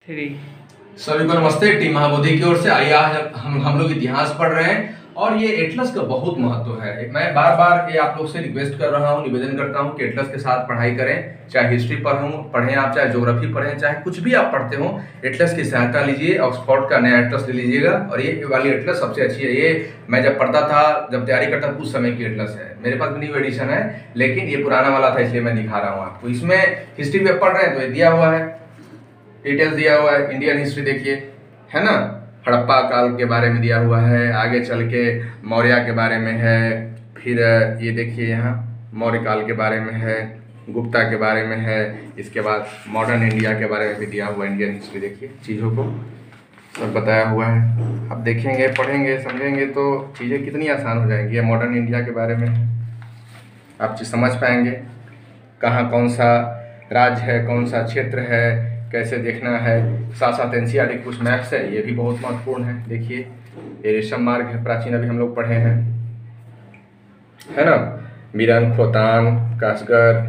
Three. सभी को नमस्ते। टीम महाबोधि की ओर से आइए आज हम लोग इतिहास पढ़ रहे हैं और ये एटलस का बहुत महत्व है। मैं बार बार ये आप लोग से रिक्वेस्ट कर रहा हूँ, निवेदन करता हूँ कि एटलस के साथ पढ़ाई करें। चाहे हिस्ट्री पढ़ें आप, चाहे ज्योग्राफी पढ़ें, चाहे कुछ भी आप पढ़ते हो, एटलस की सहायता लीजिए। ऑक्सफोर्ड का नया एटलस ले लीजिएगा और ये वाली एटलस सबसे अच्छी है। ये मैं जब पढ़ता था, जब तैयारी करता था, उस समय की एटलस है। मेरे पास न्यू एडिशन है, लेकिन ये पुराना वाला था, इसलिए मैं दिखा रहा हूँ आपको। इसमें हिस्ट्री में पढ़ रहे हैं तो ये दिया हुआ है, डिटेल्स दिया हुआ है। इंडियन हिस्ट्री देखिए, है ना, हड़प्पा काल के बारे में दिया हुआ है, आगे चल के मौर्य के बारे में है, फिर ये देखिए यहाँ मौर्य काल के बारे में है, गुप्ता के बारे में है, इसके बाद मॉडर्न इंडिया के बारे में भी दिया हुआ है। इंडियन हिस्ट्री देखिए, चीज़ों को सब बताया हुआ है। अब देखेंगे, पढ़ेंगे, समझेंगे तो चीज़ें कितनी आसान हो जाएंगी। ये मॉडर्न इंडिया के बारे में आप चीज़ समझ पाएंगे, कहाँ कौन सा राज्य है, कौन सा क्षेत्र है, कैसे देखना है। साथ साथ एनसीईआरटी के कुछ मैप्स है, ये भी बहुत महत्वपूर्ण है। देखिए ये रेशम मार्ग है, प्राचीन, अभी हम लोग पढ़े हैं, है ना। मीरन, खोतान, कासगर,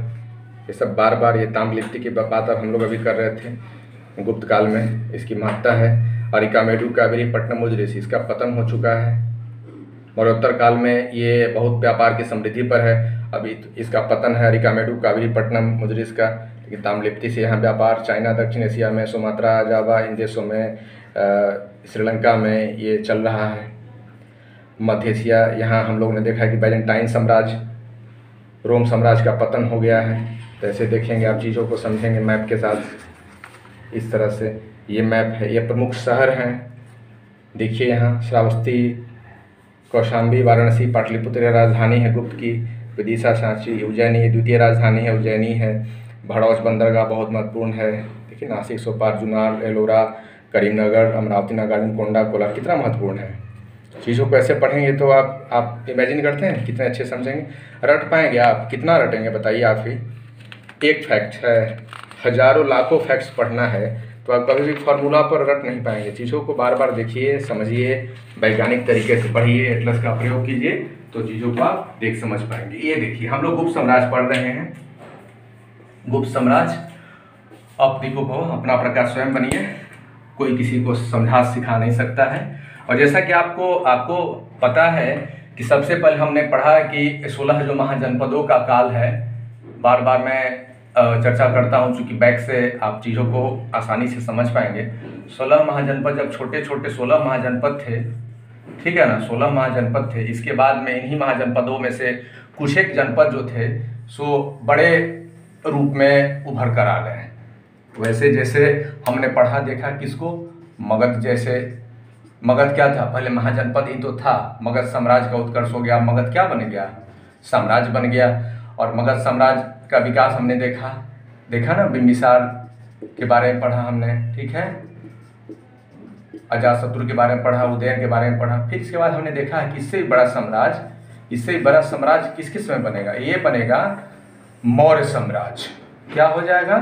ये सब बार बार, ये ताम्रलिप्ति की बात अब हम लोग अभी कर रहे थे। गुप्त काल में इसकी महत्ता है। अरिकामेडु कावेरी पट्टनम मुजरिस, इसका पतन हो चुका है। मौर्योत्तर काल में ये बहुत व्यापार की समृद्धि पर है, अभी इसका पतन है अरिकामेडु कावेरी पट्टनम मुजरिस का। लेकिन ताम्रलिप्ति से यहाँ व्यापार, चाइना, दक्षिण एशिया में, सुमात्रा, जावा, इन देशों में, श्रीलंका में ये चल रहा है। मध्य एशिया, यहाँ हम लोग ने देखा है कि बैजेंटाइन साम्राज्य, रोम साम्राज्य का पतन हो गया है। तो ऐसे देखेंगे आप, चीज़ों को समझेंगे मैप के साथ। इस तरह से ये मैप है, ये प्रमुख शहर हैं। देखिए यहाँ श्रावस्ती, कौशाम्बी, वाराणसी, पाटलिपुत्र राजधानी है गुप्त की, विदिशा, सांची, उज्जैनी द्वितीय राजधानी है, उज्जैनी है। भड़ौच बंदरगाह बहुत महत्वपूर्ण है। देखिए नासिक, सोपार, जुनार, एलोरा, करीमनगर, अमरावती, नागार्जुन कोंडा, कोलार कितना महत्वपूर्ण है। चीज़ों को ऐसे पढ़ेंगे तो आप इमेजिन करते हैं कितने अच्छे समझेंगे। रट पाएंगे आप, कितना रटेंगे बताइए आप ही। एक फैक्ट है, हजारों लाखों फैक्ट्स पढ़ना है तो आप कभी भी फार्मूला पर रट नहीं पाएंगे। चीज़ों को बार बार देखिए, समझिए, वैज्ञानिक तरीके से पढ़िए, एटलस का प्रयोग कीजिए तो चीज़ों को आप देख समझ पाएंगे। ये देखिए हम लोग गुप्त साम्राज्य पढ़ रहे हैं। गुप्त साम्राज्य, अब दीपो भव, अपना प्रकाश स्वयं बनिए, कोई किसी को समझा सिखा नहीं सकता है। और जैसा कि आपको पता है कि सबसे पहले हमने पढ़ा कि 16 जो महाजनपदों का काल है, बार बार मैं चर्चा करता हूं, चूँकि बैक से आप चीज़ों को आसानी से समझ पाएंगे। 16 महाजनपद, जब छोटे छोटे 16 महाजनपद थे, ठीक है ना, 16 महाजनपद थे। इसके बाद में इन्हीं महाजनपदों में से कुछ एक जनपद जो थे सो बड़े रूप में उभर कर आ गए। वैसे जैसे हमने पढ़ा देखा किसको, मगध जैसे। मगध क्या था, पहले महाजनपद ही तो था। मगध साम्राज्य का उत्कर्ष हो गया, मगध क्या बन गया, साम्राज्य बन गया। और मगध साम्राज्य का विकास हमने देखा ना, बिंबिसार के बारे में पढ़ा हमने, ठीक है, अजातशत्रु के बारे में पढ़ा, उदयन के बारे में पढ़ा। फिर इसके बाद हमने देखा है कि इससे भी बड़ा साम्राज्य किसके समय बनेगा, ये बनेगा मौर्य साम्राज्य। क्या हो जाएगा,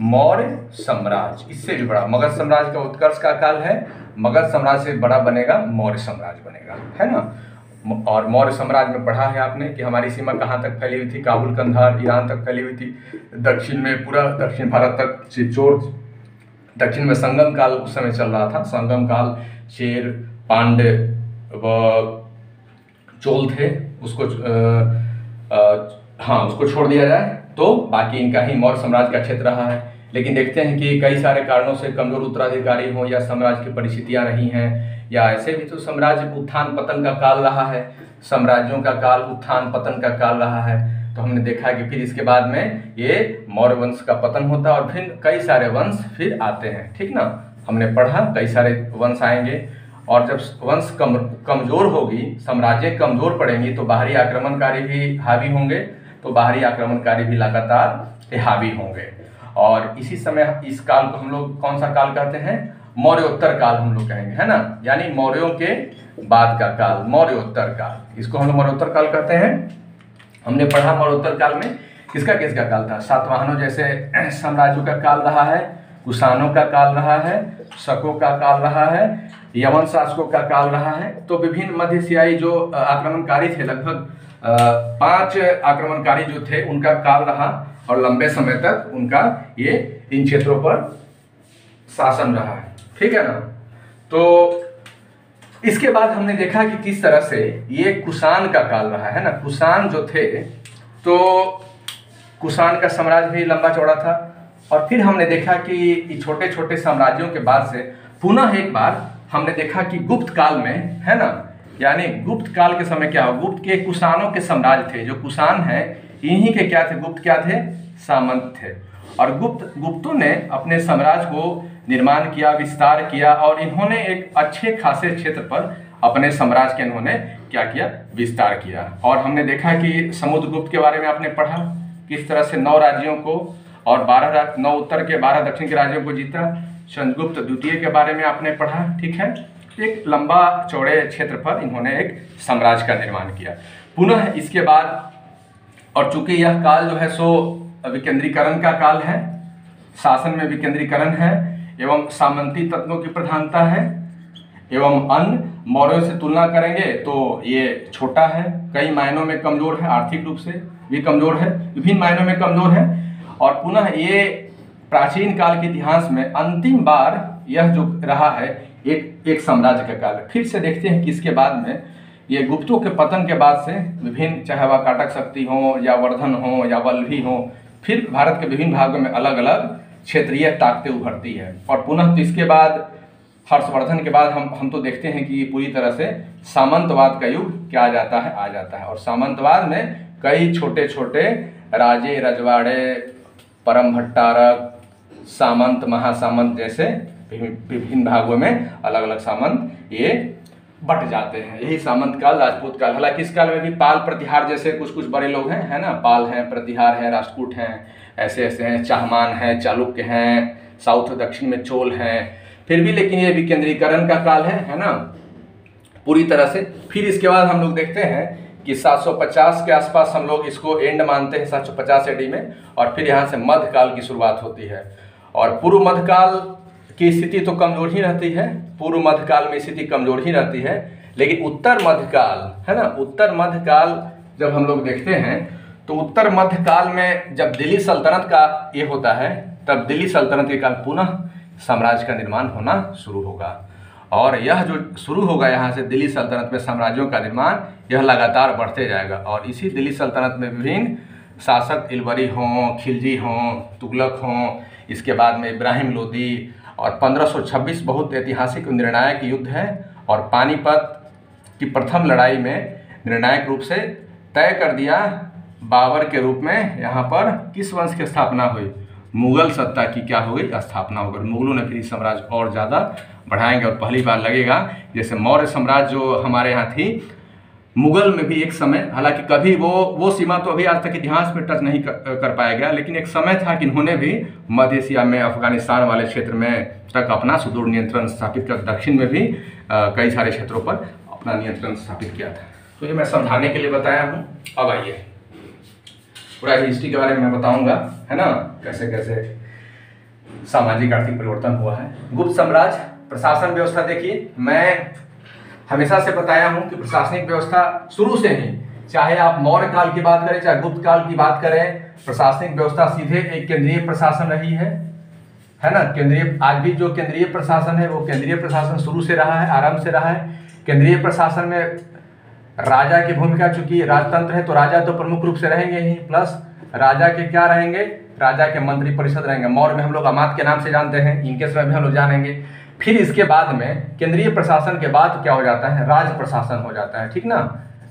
मौर्य साम्राज्य। इससे भी बड़ा, मगध साम्राज्य का उत्कर्ष का काल है, मगध साम्राज्य से बड़ा बनेगा मौर्य साम्राज्य बनेगा, है ना। और मौर्य साम्राज्य में पढ़ा है आपने कि हमारी सीमा कहाँ तक फैली हुई थी, काबुल, कंधार, ईरान तक फैली हुई थी। दक्षिण में पूरा दक्षिण भारत तक चोर, दक्षिण में संगम काल उस समय चल रहा था। संगम काल, चेर, पांड्य व चोल थे, उसको उसको छोड़ दिया जाए तो बाकी इनका ही मौर्य साम्राज्य का क्षेत्र रहा है। लेकिन देखते हैं कि कई सारे कारणों से कमजोर उत्तराधिकारी हो, या साम्राज्य की परिस्थितियां रही हैं, या ऐसे भी तो साम्राज्य उत्थान पतन का काल रहा है। साम्राज्यों का काल उत्थान पतन का काल रहा है। तो हमने देखा कि फिर इसके बाद में ये मौर्य वंश का पतन होता है और फिर कई सारे वंश फिर आते हैं, ठीक ना। हमने पढ़ा कई सारे वंश आएंगे, और जब वंश कमजोर होगी, साम्राज्य कमजोर पड़ेंगी तो बाहरी आक्रमणकारी भी हावी होंगे, तो बाहरी आक्रमणकारी भी लगातार हावी होंगे। और इसी समय इस काल को हम लोग कौन सा काल कहते हैं, मौर्योत्तर काल हम लोग कहेंगे, है ना। यानी मौर्यों के बाद का काल, मौर्योत्तर काल, इसको हम लोग मौर्योत्तर काल कहते हैं। हमने पढ़ा मौर्योत्तर काल में किसका किसका काल था, सातवाहनों जैसे साम्राज्यों का काल रहा है, कुषाणों का काल रहा है, शकों का काल रहा है, यवन शासकों का काल रहा है। तो विभिन्न मध्य एशियाई जो आक्रमणकारी थे, लगभग 5 आक्रमणकारी जो थे उनका काल रहा, और लंबे समय तक उनका ये इन क्षेत्रों पर शासन रहा है, ठीक है ना। तो इसके बाद हमने देखा कि किस तरह से ये कुषाण का काल रहा है ना। कुषाण जो थे तो कुषाण का साम्राज्य भी लंबा चौड़ा था, और फिर हमने देखा कि छोटे छोटे साम्राज्यों के बाद से पुनः एक बार हमने देखा कि गुप्त काल में, है ना, यानी गुप्त काल के समय क्या हो, गुप्त के कुषाणों के साम्राज्य थे। जो कुषाण है इन्हीं के क्या थे, गुप्त क्या थे, सामंत थे। और गुप्तों ने अपने साम्राज्य को निर्माण किया, विस्तार किया, और इन्होंने एक अच्छे खासे क्षेत्र पर अपने साम्राज्य के इन्होंने क्या किया, विस्तार किया। और हमने देखा कि समुद्रगुप्त के बारे में आपने पढ़ा, किस तरह से 9 राज्यों को और 9 उत्तर के 12 दक्षिण के राज्यों को जीता। चंद्रगुप्त द्वितीय के बारे में आपने पढ़ा, ठीक है। एक लंबा चौड़े क्षेत्र पर इन्होंने एक साम्राज्य का निर्माण किया। पुनः इसके बाद, और चूंकि यह काल जो है सो विकेंद्रीकरण का काल है, शासन में विकेंद्रीकरण है एवं सामंती तत्वों की प्रधानता है, एवं अन्य मौर्यों से तुलना करेंगे तो ये छोटा है, कई मायनों में कमजोर है, आर्थिक रूप से भी कमजोर है, विभिन्न मायनों में कमजोर है। और पुनः ये प्राचीन काल के इतिहास में अंतिम बार यह जो रहा है एक साम्राज्य का काल। फिर से देखते हैं कि इसके बाद में ये गुप्तों के पतन के बाद से विभिन्न, चाहे वह काटक शक्ति हो या वर्धन हो या वल्लभी हो, फिर भारत के विभिन्न भागों में अलग अलग क्षेत्रीय ताकतें उभरती है। और पुनः तो इसके बाद हर्षवर्धन के बाद हम तो देखते हैं कि पूरी तरह से सामंतवाद का युग क्या आ जाता है। और सामंतवाद में कई छोटे छोटे राजे, रजवाड़े, परम भट्टारक, सामंत, महासामंत जैसे विभिन्न भागों में अलग अलग सामंत ये बट जाते हैं। यही सामंत काल, राजपूत काल। हालांकि इस काल में भी पाल, प्रतिहार जैसे कुछ कुछ बड़े लोग हैं, है ना, पाल हैं, प्रतिहार हैं, राष्ट्रकूट हैं, ऐसे ऐसे हैं, चाहमान हैं, चालुक्य हैं, साउथ दक्षिण में चोल हैं। फिर भी लेकिन ये विकेंद्रीकरण का काल है ना, पूरी तरह से। फिर इसके बाद हम लोग देखते हैं कि 750 के आसपास हम लोग इसको एंड मानते हैं, 750 AD में। और फिर यहाँ से मध्यकाल की शुरुआत होती है। और पूर्व मध्यकाल की स्थिति तो कमजोर ही रहती है, पूर्व मध्यकाल में स्थिति कमजोर ही रहती है। लेकिन उत्तर मध्यकाल, है ना, उत्तर मध्यकाल जब हम लोग देखते हैं तो उत्तर मध्यकाल में जब दिल्ली सल्तनत का ये होता है, तब दिल्ली सल्तनत के काल पुनः साम्राज्य का निर्माण होना शुरू होगा। और यह जो शुरू होगा यहाँ से दिल्ली सल्तनत में साम्राज्यों का निर्माण, यह लगातार बढ़ते जाएगा। और इसी दिल्ली सल्तनत में विभिन्न शासक, इलबरी हों, खिलजी हों, तुगलक हों, इसके बाद में इब्राहिम लोदी। और 1526 बहुत ऐतिहासिक निर्णायक युद्ध है। और पानीपत की प्रथम लड़ाई में निर्णायक रूप से तय कर दिया बाबर के रूप में यहाँ पर किस वंश की स्थापना हुई, मुगल सत्ता की क्या हो गई, स्थापना हो गई। मुगलों ने फिर साम्राज्य और ज़्यादा बढ़ाएंगे। और पहली बार लगेगा जैसे मौर्य साम्राज्य जो हमारे यहाँ थी, मुगल में भी एक समय, हालांकि कभी वो सीमा तो अभी आज तक इतिहास में टच नहीं कर पाया गया, लेकिन एक समय था कि इन्होंने भी मध्य एशिया में, अफगानिस्तान वाले क्षेत्र में तक अपना सुदूर नियंत्रण स्थापित कर, दक्षिण में भी कई सारे क्षेत्रों पर अपना नियंत्रण स्थापित किया था। तो ये मैं समझाने के लिए बताया हूँ। अब आइए पूरा हिस्ट्री के बारे में मैं बताऊंगा, है ना, कैसे कैसे सामाजिक आर्थिक परिवर्तन हुआ है। गुप्त साम्राज्य, प्रशासन व्यवस्था देखिए, मैं हमेशा से बताया हूं कि प्रशासनिक व्यवस्था शुरू से ही, चाहे आप मौर्य काल की बात करें चाहे गुप्त काल की बात करें, प्रशासनिक व्यवस्था सीधे एक केंद्रीय प्रशासन रही है ना। केंद्रीय, आज भी जो केंद्रीय प्रशासन है वो केंद्रीय प्रशासन शुरू से रहा है, आरंभ से रहा है। केंद्रीय प्रशासन में राजा की भूमिका, चूंकि राजतंत्र है तो राजा तो प्रमुख रूप से रहेंगे ही, प्लस राजा के क्या रहेंगे, राजा के मंत्री परिषद रहेंगे। मौर्य में हम लोग अमात्य के नाम से जानते हैं, इनके समय भी हम लोग जानेंगे। फिर इसके बाद में केंद्रीय प्रशासन के बाद क्या हो जाता है, राज प्रशासन हो जाता है, ठीक ना।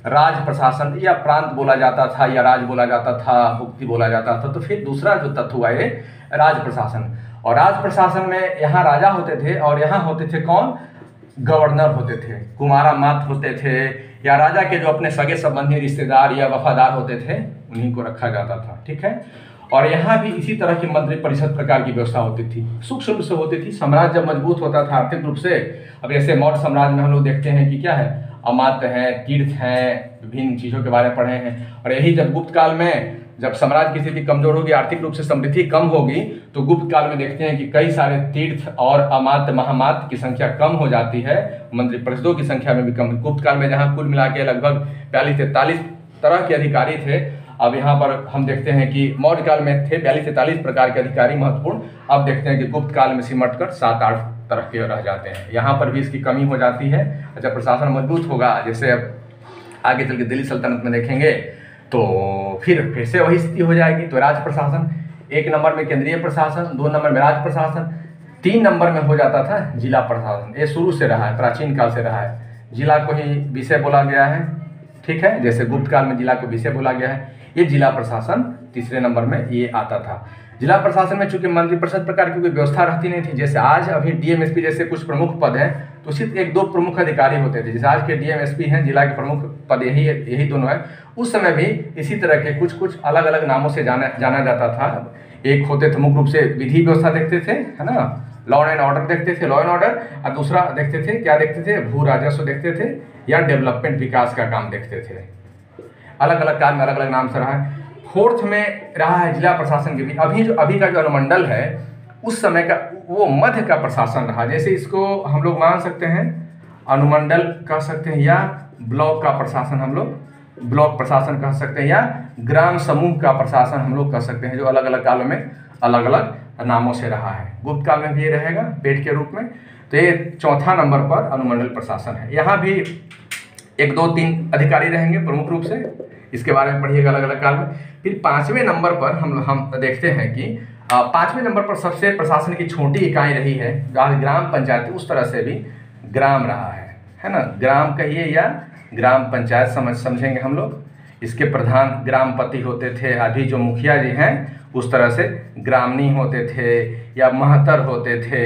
राज प्रशासन या प्रांत बोला जाता था या राज बोला जाता था, भुक्ति बोला जाता था। तो फिर दूसरा जो तत्व हुआ ये राज प्रशासन। और राज प्रशासन में यहाँ राजा होते थे और यहाँ होते थे कौन, गवर्नर होते थे, कुमारा मात होते थे, या राजा के जो अपने सगे संबंधी रिश्तेदार या वफादार होते थे उन्हीं को रखा जाता था, ठीक है। और यहाँ भी इसी तरह की मंत्री परिषद प्रकार की व्यवस्था होती थी, सूक्ष्म रूप से होती थी। साम्राज्य जब मजबूत होता था आर्थिक रूप से, अब जैसे मौर्य साम्राज्य में हम लोग देखते हैं कि क्या है, अमात्य हैं, तीर्थ हैं, विभिन्न चीज़ों के बारे में पढ़े हैं। और यही जब गुप्त काल में जब साम्राज्य की स्थिति कमजोर होगी, आर्थिक रूप से समृद्धि कम होगी, तो गुप्त काल में देखते हैं कि कई सारे तीर्थ और अमात्य, महामात्य की संख्या कम हो जाती है, मंत्री परिषदों की संख्या में भी कम। गुप्त काल में जहाँ कुल मिला के लगभग 42-43 तरह के अधिकारी थे, अब यहाँ पर हम देखते हैं कि मौर्य काल में थे 42 से 43 प्रकार के अधिकारी महत्वपूर्ण, अब देखते हैं कि गुप्त काल में सिमट कर 7-8 तरह के रह जाते हैं। यहाँ पर भी इसकी कमी हो जाती है। अच्छा, प्रशासन मजबूत होगा, जैसे अब आगे चल के दिल्ली सल्तनत में देखेंगे तो फिर से वही स्थिति हो जाएगी। तो राज्य प्रशासन 1 नंबर में केंद्रीय प्रशासन, 2 नंबर में राज्य प्रशासन, 3 नंबर में हो जाता था जिला प्रशासन। ये शुरू से रहा है, प्राचीन काल से रहा है। जिला को ही विषय बोला गया है, ठीक है, जैसे गुप्त काल में जिला को विषय बोला गया है। ये जिला प्रशासन तीसरे नंबर में ये आता था। जिला प्रशासन में चूंकि मंत्रिपरिषद प्रकार की कोई व्यवस्था रहती नहीं थी, जैसे आज अभी डीएम-एसपी जैसे कुछ प्रमुख पद हैं, तो सिर्फ 1-2 प्रमुख अधिकारी होते थे। जैसे आज के डीएम-एसपी हैं, जिला के प्रमुख पद यही दोनों हैं। उस समय भी इसी तरह के कुछ अलग अलग नामों से जाना जाता था। एक होते थे मुख्य रूप से विधि व्यवस्था देखते थे, है ना, लॉ एंड ऑर्डर देखते थे, लॉ एंड ऑर्डर, और दूसरा देखते थे, क्या देखते थे, भू राजस्व देखते थे, या डेवलपमेंट विकास का काम देखते थे। अलग अलग काल में अलग अलग नाम से रहा है। 4th में रहा है जिला प्रशासन के भी। अभी का जो अनुमंडल है उस समय का वो मध्य का प्रशासन रहा। जैसे इसको हम लोग मान सकते हैं अनुमंडल कह सकते हैं, या ब्लॉक का प्रशासन हम लोग ब्लॉक प्रशासन कह सकते हैं, या ग्राम समूह का प्रशासन हम लोग कह सकते हैं, जो अलग अलग कालों में अलग अलग नामों से रहा है। गुप्त काल में भी ये रहेगा पेट के रूप में। तो ये 4था नंबर पर अनुमंडल प्रशासन है। यहाँ भी 1, 2, 3 अधिकारी रहेंगे प्रमुख रूप से, इसके बारे में पढ़िएगा अलग अलग काल में। फिर 5वें नंबर पर हम देखते हैं कि 5वें नंबर पर सबसे प्रशासन की छोटी इकाई रही है ग्राम पंचायत। उस तरह से भी ग्राम रहा है ना, ग्राम कहिए या ग्राम पंचायत समझेंगे हम लोग। इसके प्रधान ग्रामपति होते थे। अभी जो मुखिया जी हैं उस तरह से ग्रामनी होते थे, या महतर होते थे,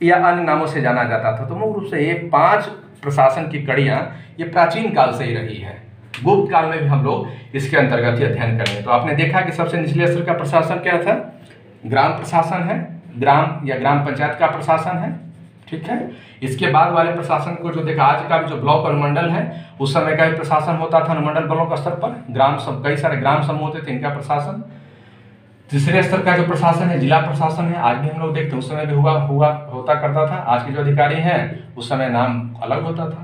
या अन्य नामों से जाना जाता था। तो मुख्य रूप से ये 5 प्रशासन की कड़ियाँ ये प्राचीन काल से ही रही है। गुप्त काल में भी हम लोग इसके अंतर्गत ही अध्ययन करेंगे। तो आपने देखा कि सबसे निचले स्तर का प्रशासन क्या था, ग्राम प्रशासन है, ग्राम या ग्राम पंचायत का प्रशासन है, ठीक है। इसके बाद वाले प्रशासन को जो देखा, आज का भी जो ब्लॉक अनुमंडल है उस समय का भी प्रशासन होता था अनुमंडल ब्लॉक स्तर पर। कई सारे ग्राम समूह होते थे, इनका प्रशासन। तीसरे स्तर का जो प्रशासन है जिला प्रशासन है। आज भी हम लोग देखते हैं, उस समय भी होता करता था। आज के जो अधिकारी हैं उस समय नाम अलग होता था।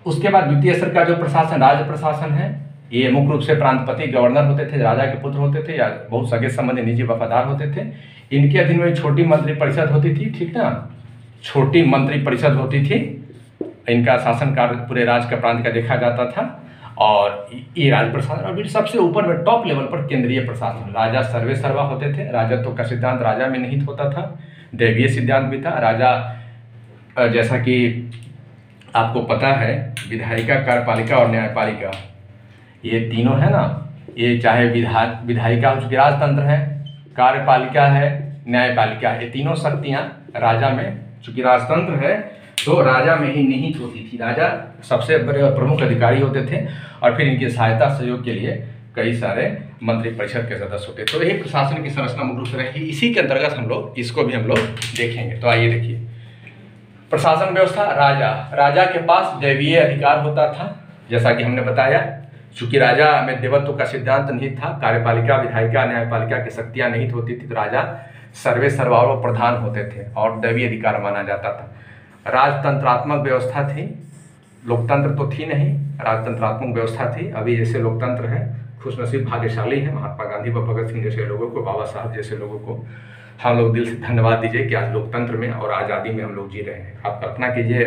उसके बाद द्वितीय स्तर का जो प्रशासन राज्य प्रशासन है, ये मुख्य रूप से प्रांतपति गवर्नर होते थे, राजा के पुत्र होते थे, या बहुत सगे संबंधी निजी वफादार होते थे। इनके अधीन में छोटी मंत्रिपरिषद होती थी, ठीक ना, छोटी मंत्रिपरिषद होती थी। इनका शासन कार्य पूरे राज्य का प्रांत का देखा जाता था। और ये राज्य प्रशासन। और फिर सबसे ऊपर में टॉप लेवल पर केंद्रीय प्रशासन। राजा सर्वे सर्वा होते थे। राजत्व का सिद्धांत राजा में निहित होता था, दैवीय सिद्धांत भी था। राजा जैसा कि आपको पता है, विधायिका, कार्यपालिका और न्यायपालिका, ये तीनों है ना, ये चाहे विधायिका हो चुकी राजतंत्र है, कार्यपालिका है, न्यायपालिका, ये तीनों शक्तियाँ राजा में, चूंकि राजतंत्र है तो राजा में ही निहित होती थी। राजा सबसे बड़े और प्रमुख अधिकारी होते थे, और फिर इनकी सहायता सहयोग के लिए कई सारे मंत्रिपरिषद के सदस्य होते थे। तो यही प्रशासन की संरचना मुख्य रूप से रही। इसी के अंतर्गत हम लोग इसको भी हम लोग देखेंगे। तो आइए देखिए, प्रशासन व्यवस्था। राजा के पास दैवीय अधिकार होता था, जैसा कि हमने बताया। चूंकि राजा में देवत्व का सिद्धांत निहित था, कार्यपालिका, विधायिका, न्यायपालिका की शक्तियां निहित होती थी, तो राजा सर्वे सर्वा और प्रधान होते थे और दैवीय अधिकार माना जाता था। राजतंत्रात्मक व्यवस्था थी, लोकतंत्र तो थी नहीं, राजतंत्रात्मक व्यवस्था थी। अभी जैसे लोकतंत्र है, खुशनसीब भाग्यशाली है महात्मा गांधी व भगत सिंह जैसे लोगों को, बाबा साहब जैसे लोगों को हम लोग दिल से धन्यवाद दीजिए कि आज लोकतंत्र में और आज़ादी में हम लोग जी रहे हैं। आप कल्पना कीजिए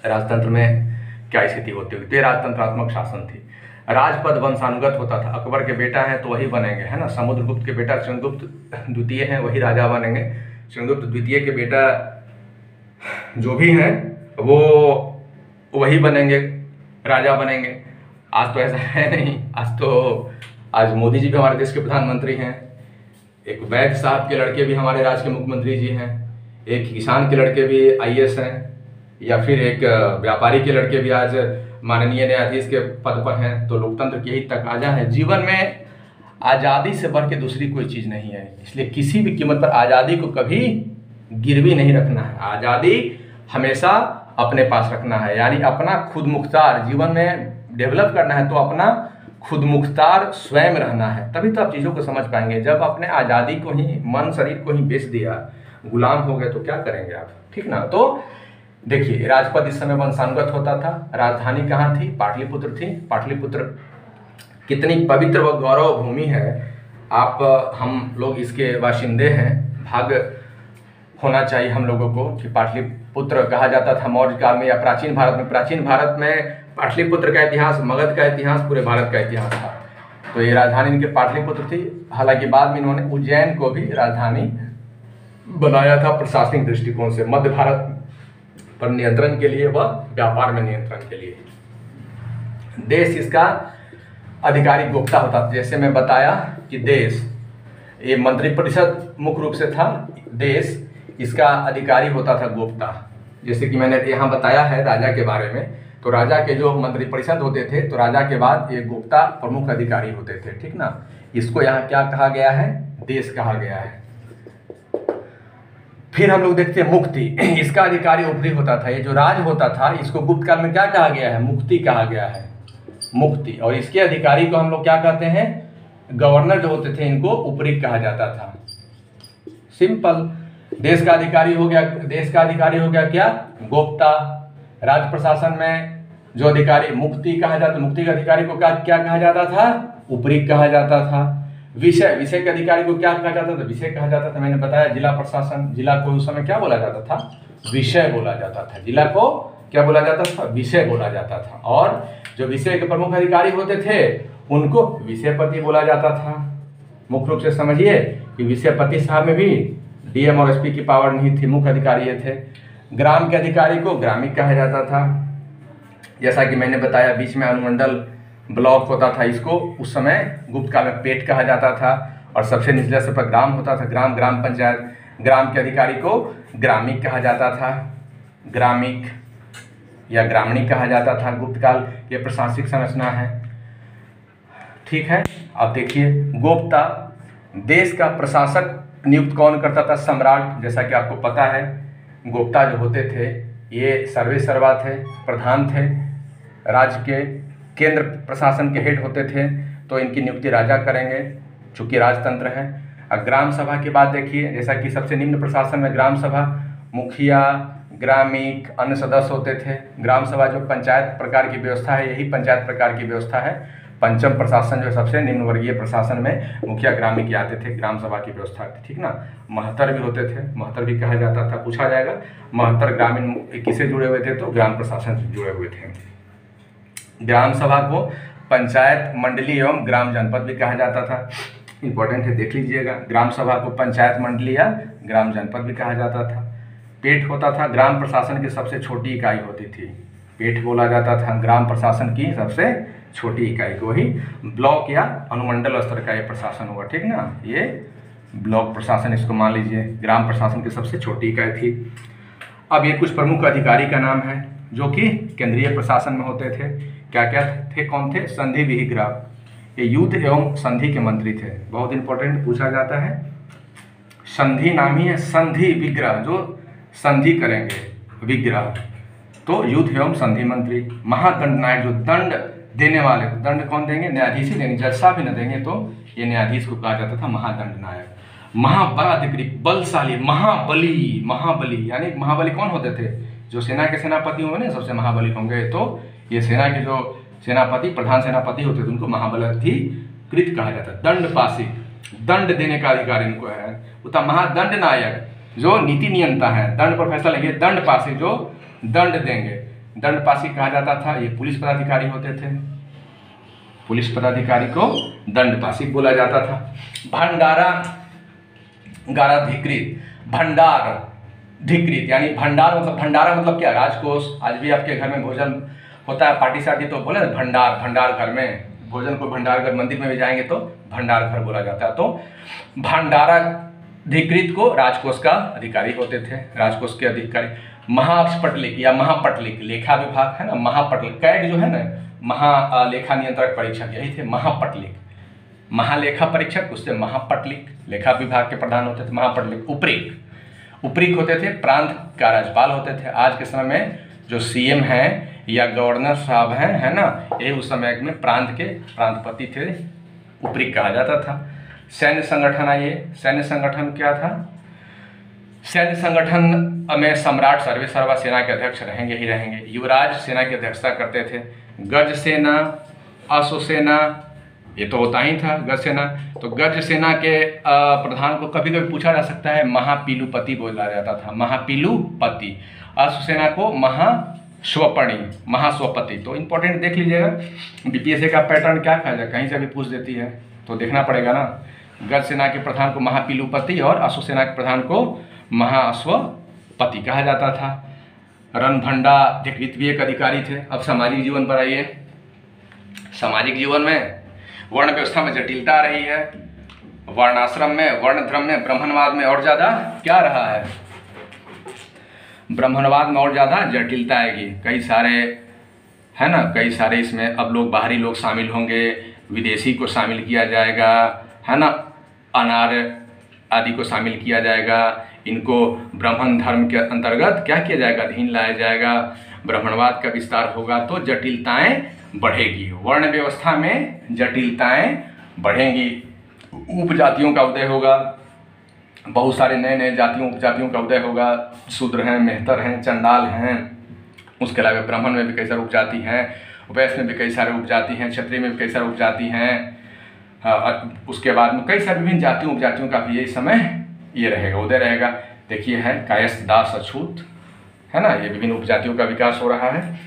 राजतंत्र में क्या स्थिति होती होगी। तो ये राजतंत्रात्मक शासन थी। राजपद वंशानुगत होता था। अकबर के बेटा हैं तो वही बनेंगे, है ना। समुद्रगुप्त के बेटा चंद्रगुप्त द्वितीय हैं, वही राजा बनेंगे। चंद्रगुप्त द्वितीय के बेटा जो भी हैं वो वही बनेंगे, राजा बनेंगे। आज तो ऐसा है नहीं। आज मोदी जी भी हमारे देश के प्रधानमंत्री हैं। एक वैद्य साहब के लड़के भी हमारे राज्य के मुख्यमंत्री जी हैं। एक किसान के लड़के भी आईएएस हैं, या फिर एक व्यापारी के लड़के भी आज माननीय न्यायाधीश के पद पर हैं। तो लोकतंत्र की यही तकाजा है। जीवन में आज़ादी से बढ़ के दूसरी कोई चीज़ नहीं है, इसलिए किसी भी कीमत पर आज़ादी को कभी गिरवी नहीं रखना है। आज़ादी हमेशा अपने पास रखना है, यानी अपना खुद मुख्तार जीवन में डेवलप करना है। तो अपना खुद मुख्तार स्वयं रहना है, तभी तो आप चीज़ों को समझ पाएंगे। जब अपने आज़ादी को ही, मन शरीर को ही बेच दिया, गुलाम हो गए, तो क्या करेंगे आप, ठीक ना। तो देखिए, राजपद इस समय वंशानुगत होता था। राजधानी कहाँ थी? पाटलिपुत्र थी। पाटलिपुत्र कितनी पवित्र व गौरव भूमि है। हम लोग इसके बाशिंदे हैं। भाग्य होना चाहिए हम लोगों को कि पाटलिपुत्र कहा जाता था मौर्य काल में या प्राचीन भारत में पाटलिपुत्र का इतिहास, मगध का इतिहास, पूरे भारत का इतिहास था। तो ये राजधानी इनके पाटलिपुत्र थी। हालांकि बाद में इन्होंने उज्जैन को भी राजधानी बनाया था प्रशासनिक दृष्टिकोण से, मध्य भारत पर नियंत्रण के लिए व व्यापार में नियंत्रण के लिए। देश इसका अधिकारी गुप्ता होता था। जैसे मैं बताया कि देश, ये मंत्रिपरिषद मुख्य रूप से था, देश इसका अधिकारी होता था गुप्ता। जैसे कि मैंने यहाँ बताया है राजा के बारे में, तो राजा के जो मंत्रिपरिषद होते थे, तो राजा के बाद ये गुप्ता प्रमुख अधिकारी होते थे, ठीक ना। इसको यहाँ क्या कहा गया है? देश कहा गया है। फिर हम लोग देखते हैं मुक्ति, इसका अधिकारी ऊपरी होता था। ये जो राज होता था इसको गुप्त काल में क्या कहा गया है? मुक्ति कहा गया है, मुक्ति। और इसके अधिकारी को हम लोग क्या कहते हैं? गवर्नर जो होते थे इनको ऊपरी कहा जाता था। सिंपल। देश का अधिकारी हो गया क्या? गुप्ता। राज्य प्रशासन में जो अधिकारी मुक्ति कहा जाता, मुक्ति के अधिकारी को क्या कहा जाता था? ऊपरी कहा जाता था। विषय के अधिकारी को क्या कहा जाता था? विषय कहा जाता था। मैंने बताया जिला प्रशासन, जिला को उस समय क्या बोला जाता था? विषय बोला जाता था। जिला को क्या बोला जाता था? विषय बोला जाता था। और जो विषय के प्रमुख अधिकारी होते थे उनको विषयपति बोला जाता था। मुख्य रूप से समझिए कि विषयपति साहब में भी डीएम और एसपी की पावर नहीं थी, मुख्य अधिकारी ये थे। ग्राम के अधिकारी को ग्रामिक कहा जाता था। जैसा कि मैंने बताया बीच में अनुमंडल ब्लॉक होता था, इसको उस समय गुप्त काल में पेट कहा जाता था। और सबसे निचले स्तर पर ग्राम होता था, ग्राम पंचायत। ग्राम के अधिकारी को ग्रामिक कहा जाता था, ग्रामिक या ग्रामणी कहा जाता था। गुप्त काल ये प्रशासनिक संरचना है, ठीक है। अब देखिए गुप्ता देश का प्रशासक नियुक्त कौन करता था? सम्राट। जैसा कि आपको पता है गुप्ता जो होते थे ये सर्वेसर्वा थे, प्रधान थे, राज्य के केंद्र प्रशासन के हेड होते थे। तो इनकी नियुक्ति राजा करेंगे चूंकि राजतंत्र है। अब ग्राम सभा की बात देखिए, जैसा कि सबसे निम्न प्रशासन में ग्राम सभा, मुखिया, ग्रामिक, अन्य सदस्य होते थे। ग्राम सभा जो पंचायत प्रकार की व्यवस्था है, यही पंचायत प्रकार की व्यवस्था है। पंचम प्रशासन जो सबसे निम्न वर्गीय प्रशासन में मुखिया ग्रामिक आते थे, ग्राम सभा की व्यवस्था थी, ठीक ना। महत्तर भी होते थे, महत्तर भी कहा जाता था। पूछा जाएगा महत्तर ग्रामीण किससे जुड़े हुए थे? तो ग्राम प्रशासन से जुड़े हुए थे। ग्राम सभा को पंचायत मंडली एवं ग्राम जनपद भी कहा जाता था। इंपॉर्टेंट है, देख लीजिएगा। ग्राम सभा को पंचायत मंडली या ग्राम जनपद भी कहा जाता था। पेट होता था, ग्राम प्रशासन की सबसे छोटी इकाई होती थी, पेट बोला जाता था ग्राम प्रशासन की सबसे छोटी इकाई को ही। ब्लॉक या अनुमंडल स्तर का ये प्रशासन हुआ, ठीक ना। ये ब्लॉक प्रशासन इसको मान लीजिए, ग्राम प्रशासन की सबसे छोटी इकाई थी। अब ये कुछ प्रमुख अधिकारी का नाम है जो कि केंद्रीय प्रशासन में होते थे। क्या क्या थे? कौन थे? संधि विग्रह, ये युद्ध एवं संधि के मंत्री थे। बहुत इंपॉर्टेंट पूछा जाता है। संधि नाम ही है, संधि विग्रह, जो संधि करेंगे, विग्रह तो युद्ध एवं संधि मंत्री। महादंड नायक, जो दंड देने वाले, दंड कौन देंगे? न्यायाधीश ही देंगे, जज साहब भी न देंगे तो ये न्यायाधीश को कहा जाता था महादंड नायक। महाबलाधिकारी, बलशाली, महाबली यानी महाबली कौन होते थे? जो सेना के सेनापति होंगे ना, सबसे महाबली होंगे। तो ये सेना के जो सेनापति, प्रधान सेनापति होते थे उनको महाबलाधिकृत कहा जाता है। दंडपाशी, दंड देने का अधिकार इनको है। उतना महादंड नायक जो नीति नियंता है, दंड पर फैसला लेंगे। दंडपाशी जो दंड देंगे, दंडपाशी कहा जाता था। ये पुलिस पदाधिकारी होते थे, पुलिस पदाधिकारी को दंडपाशी बोला जाता था। भंडाराधिकृत यानी भंडारा मतलब क्या? राजकोष। आज भी आपके घर में भोजन होता है, पार्टी शादी, तो बोले भंडार घर में भोजन को भंडार घर, मंदिर में भी जाएंगे तो भंडार घर बोला जाता है। तो भंडाराधिकृत को राजकोष का अधिकारी होते थे, राजकोष के अधिकारी। महाअक्षपटलिक या महापटलिक, लेखा विभाग है ना, महापटलिक। कैग जो है ना, महालेखा नियंत्रक परीक्षक, यही थे महापटलिक। महालेखा परीक्षक, उससे महापटलिक, लेखा विभाग के प्रधान होते थे महापटलिक। उपरीक होते थे, प्रांत का राज्यपाल होते थे। आज के समय में जो सीएम हैं या गवर्नर साहब हैं, है ना, ये उस समय में प्रांत के प्रांतपति थे, उपरीक कहा जाता था। सैन्य संगठन आइए, सैन्य संगठन क्या था? सैन्य संगठन में सम्राट सर्वेसर्वा सेना के अध्यक्ष रहेंगे ही रहेंगे। युवराज सेना की अध्यक्षता करते थे। गज सेना, अश्व सेना, ये तो होता ही था गज सेना। तो गज सेना के प्रधान को कभी कभी पूछा जा सकता है महापीलुपति बोला जाता था, महापीलुपति। अश्वसेना को महाश्वपणि, महाश्वपति। तो इंपॉर्टेंट देख लीजिएगा, बीपीएससी का पैटर्न क्या कहा जाए, कहीं से भी पूछ देती है तो देखना पड़ेगा ना। गज सेना के प्रधान को महापीलुपति और अश्वसेना के प्रधान को महाश्वपति कहा जाता था। रणभंडा वित्तीय अधिकारी थे। अब सामाजिक जीवन पर आइए। सामाजिक जीवन में वर्ण व्यवस्था में जटिलता आ रही है। वर्णाश्रम में, वर्ण धर्म में, ब्राह्मणवाद में और ज़्यादा क्या रहा है, ब्राह्मणवाद में और ज़्यादा जटिलता आएगी। कई सारे है ना, कई सारे इसमें अब लोग बाहरी लोग शामिल होंगे, विदेशी को शामिल किया जाएगा, है ना, अनार्य आदि को शामिल किया जाएगा। इनको ब्राह्मण धर्म के अंतर्गत क्या किया जाएगा, अधीन लाया जाएगा। ब्राह्मणवाद का विस्तार होगा तो जटिलताएं बढ़ेगी, वर्ण व्यवस्था में जटिलताएं बढ़ेंगी। उपजातियों का उदय होगा, बहुत सारे नए नए जातियों उपजातियों का उदय होगा। शूद्र हैं, मेहतर हैं, चंडाल हैं, उसके अलावा ब्राह्मण में भी कई सारे उपजाति हैं, वैश्य में भी कई सारे उपजाति हैं, क्षत्रिय में भी कई सारे उपजाति हैं। उसके बाद में कई सारी विभिन्न जातियों उपजातियों का भी यही समय ये रहेगा, उदय रहेगा। देखिए है कायस्थ, दास, अछूत, है ना, ये विभिन्न उपजातियों का विकास हो रहा है।